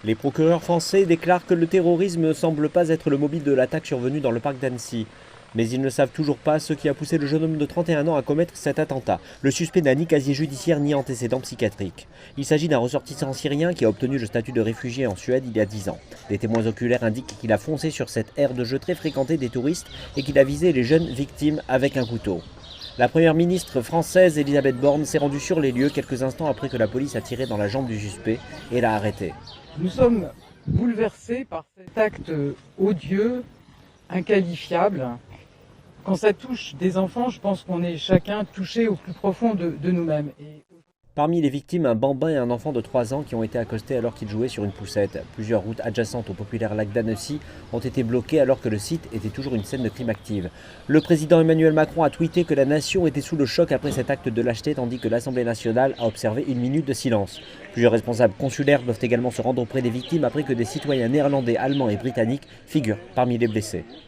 Les procureurs français déclarent que le terrorisme ne semble pas être le mobile de l'attaque survenue dans le parc d'Annecy. Mais ils ne savent toujours pas ce qui a poussé le jeune homme de 31 ans à commettre cet attentat. Le suspect n'a ni casier judiciaire ni antécédents psychiatriques. Il s'agit d'un ressortissant syrien qui a obtenu le statut de réfugié en Suède il y a 10 ans. Des témoins oculaires indiquent qu'il a foncé sur cette aire de jeu très fréquentée des touristes et qu'il a visé les jeunes victimes avec un couteau. La première ministre française Elisabeth Borne s'est rendue sur les lieux quelques instants après que la police a tiré dans la jambe du suspect et l'a arrêté. Nous sommes bouleversés par cet acte odieux, inqualifiable. Quand ça touche des enfants, je pense qu'on est chacun touché au plus profond de nous-mêmes. Parmi les victimes, un bambin et un enfant de 3 ans qui ont été accostés alors qu'ils jouaient sur une poussette. Plusieurs routes adjacentes au populaire lac d'Annecy ont été bloquées alors que le site était toujours une scène de crime active. Le président Emmanuel Macron a tweeté que la nation était sous le choc après cet acte de lâcheté tandis que l'Assemblée nationale a observé une minute de silence. Plusieurs responsables consulaires doivent également se rendre auprès des victimes après que des citoyens néerlandais, allemands et britanniques figurent parmi les blessés.